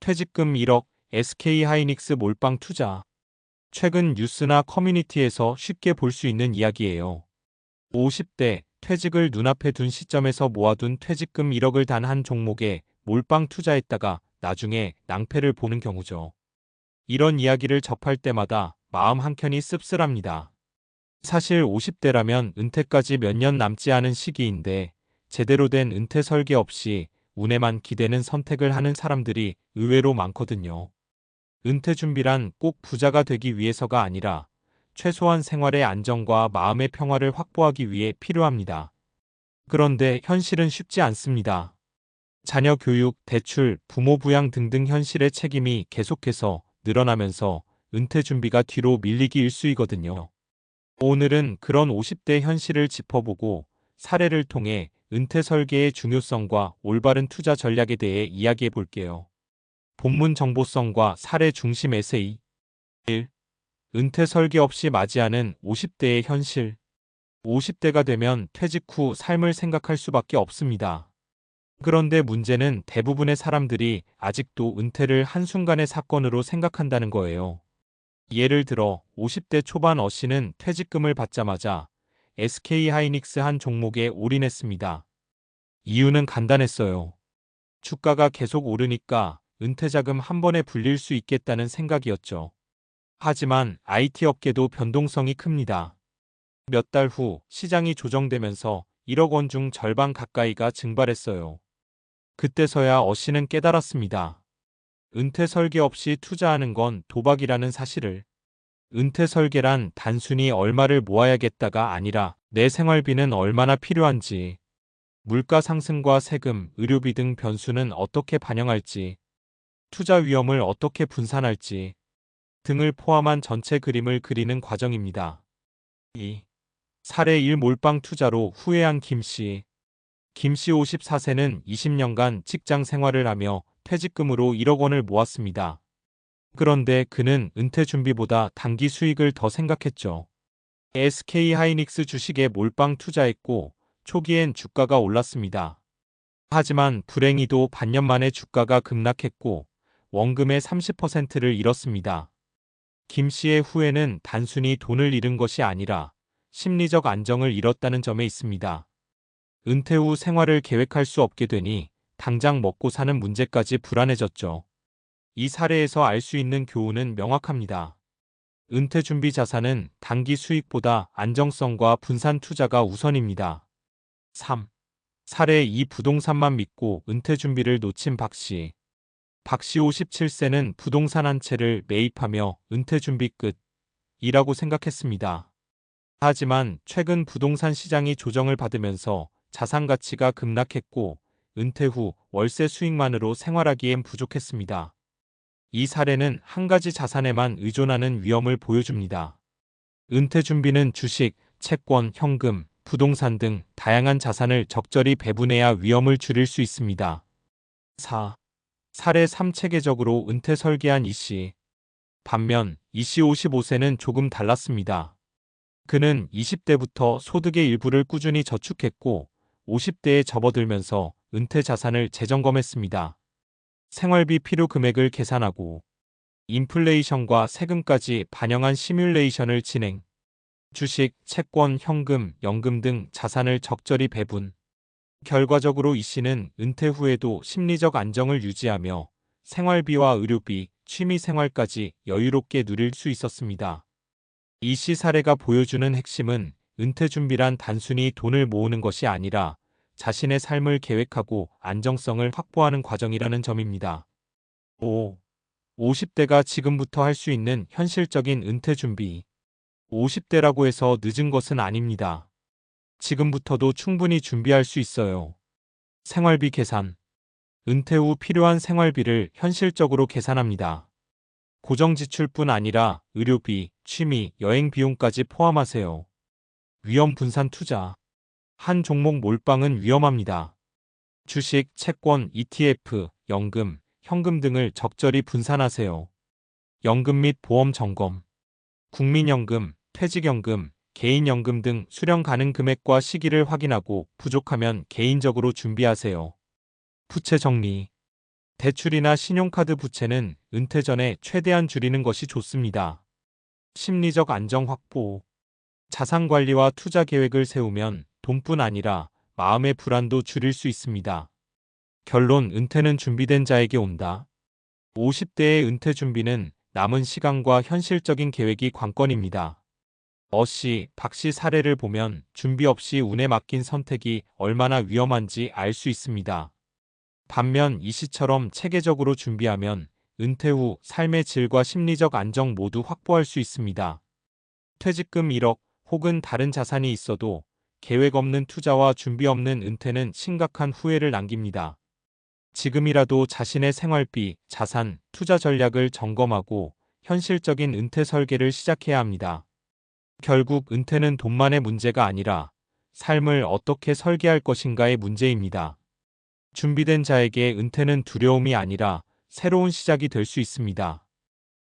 퇴직금 1억, SK하이닉스 몰빵 투자. 최근 뉴스나 커뮤니티에서 쉽게 볼 수 있는 이야기예요. 50대 퇴직을 눈앞에 둔 시점에서 모아둔 퇴직금 1억을 단 한 종목에 몰빵 투자했다가 나중에 낭패를 보는 경우죠. 이런 이야기를 접할 때마다 마음 한켠이 씁쓸합니다. 사실 50대라면 은퇴까지 몇 년 남지 않은 시기인데 제대로 된 은퇴 설계 없이 운에만 기대는 선택을 하는 사람들이 의외로 많거든요. 은퇴 준비란 꼭 부자가 되기 위해서가 아니라 최소한 생활의 안정과 마음의 평화를 확보하기 위해 필요합니다. 그런데 현실은 쉽지 않습니다. 자녀 교육, 대출, 부모 부양 등등 현실의 책임이 계속해서 늘어나면서 은퇴 준비가 뒤로 밀리기 일쑤이거든요. 오늘은 그런 50대 현실을 짚어보고 사례를 통해 은퇴 설계의 중요성과 올바른 투자 전략에 대해 이야기해 볼게요. 본문 정보성과 사례 중심 에세이. 1. 은퇴 설계 없이 맞이하는 50대의 현실. 50대가 되면 퇴직 후 삶을 생각할 수밖에 없습니다. 그런데 문제는 대부분의 사람들이 아직도 은퇴를 한순간의 사건으로 생각한다는 거예요. 예를 들어 50대 초반 어씨는 퇴직금을 받자마자 SK하이닉스 한 종목에 올인했습니다. 이유는 간단했어요. 주가가 계속 오르니까 은퇴자금 한 번에 불릴 수 있겠다는 생각이었죠. 하지만 IT 업계도 변동성이 큽니다. 몇 달 후 시장이 조정되면서 1억 원 중 절반 가까이가 증발했어요. 그때서야 어씨는 깨달았습니다. 은퇴 설계 없이 투자하는 건 도박이라는 사실을. 은퇴 설계란 단순히 얼마를 모아야겠다가 아니라 내 생활비는 얼마나 필요한지, 물가 상승과 세금, 의료비 등 변수는 어떻게 반영할지, 투자 위험을 어떻게 분산할지 등을 포함한 전체 그림을 그리는 과정입니다. 2. 사례 1 몰빵 투자로 후회한 김씨. 김씨 54세는 20년간 직장 생활을 하며 퇴직금으로 1억 원을 모았습니다. 그런데 그는 은퇴 준비보다 단기 수익을 더 생각했죠. SK하이닉스 주식에 몰빵 투자했고 초기엔 주가가 올랐습니다. 하지만 불행히도 반년 만에 주가가 급락했고 원금의 30%를 잃었습니다. 김 씨의 후회는 단순히 돈을 잃은 것이 아니라 심리적 안정을 잃었다는 점에 있습니다. 은퇴 후 생활을 계획할 수 없게 되니 당장 먹고 사는 문제까지 불안해졌죠. 이 사례에서 알 수 있는 교훈은 명확합니다. 은퇴 준비 자산은 단기 수익보다 안정성과 분산 투자가 우선입니다. 3. 사례 2 부동산만 믿고 은퇴 준비를 놓친 박씨. 박씨 57세는 부동산 한 채를 매입하며 은퇴 준비 끝이라고 생각했습니다. 하지만 최근 부동산 시장이 조정을 받으면서 자산 가치가 급락했고 은퇴 후 월세 수익만으로 생활하기엔 부족했습니다. 이 사례는 한 가지 자산에만 의존하는 위험을 보여줍니다. 은퇴 준비는 주식, 채권, 현금, 부동산 등 다양한 자산을 적절히 배분해야 위험을 줄일 수 있습니다. 4. 사례 3 체계적으로 은퇴 설계한 이씨. 반면 이씨 55세는 조금 달랐습니다. 그는 20대부터 소득의 일부를 꾸준히 저축했고 50대에 접어들면서 은퇴 자산을 재점검했습니다. 생활비 필요 금액을 계산하고 인플레이션과 세금까지 반영한 시뮬레이션을 진행. 주식, 채권, 현금, 연금 등 자산을 적절히 배분. 결과적으로 이 씨는 은퇴 후에도 심리적 안정을 유지하며 생활비와 의료비, 취미 생활까지 여유롭게 누릴 수 있었습니다. 이 씨 사례가 보여주는 핵심은 은퇴 준비란 단순히 돈을 모으는 것이 아니라 자신의 삶을 계획하고 안정성을 확보하는 과정이라는 점입니다. 5. 50대가 지금부터 할 수 있는 현실적인 은퇴 준비. 50대라고 해서 늦은 것은 아닙니다. 지금부터도 충분히 준비할 수 있어요. 생활비 계산. 은퇴 후 필요한 생활비를 현실적으로 계산합니다. 고정 지출뿐 아니라 의료비, 취미, 여행 비용까지 포함하세요. 위험 분산 투자. 한 종목 몰빵은 위험합니다. 주식, 채권, ETF, 연금, 현금 등을 적절히 분산하세요. 연금 및 보험 점검. 국민연금, 퇴직연금, 개인연금 등 수령 가능 금액과 시기를 확인하고 부족하면 개인적으로 준비하세요. 부채 정리. 대출이나 신용카드 부채는 은퇴 전에 최대한 줄이는 것이 좋습니다. 심리적 안정 확보. 자산 관리와 투자 계획을 세우면 돈뿐 아니라 마음의 불안도 줄일 수 있습니다. 결론, 은퇴는 준비된 자에게 온다. 50대의 은퇴 준비는 남은 시간과 현실적인 계획이 관건입니다. 어씨, 박씨 사례를 보면 준비 없이 운에 맡긴 선택이 얼마나 위험한지 알 수 있습니다. 반면 이씨처럼 체계적으로 준비하면 은퇴 후 삶의 질과 심리적 안정 모두 확보할 수 있습니다. 퇴직금 1억 혹은 다른 자산이 있어도 계획 없는 투자와 준비 없는 은퇴는 심각한 후회를 남깁니다. 지금이라도 자신의 생활비, 자산, 투자 전략을 점검하고 현실적인 은퇴 설계를 시작해야 합니다. 결국 은퇴는 돈만의 문제가 아니라 삶을 어떻게 설계할 것인가의 문제입니다. 준비된 자에게 은퇴는 두려움이 아니라 새로운 시작이 될 수 있습니다.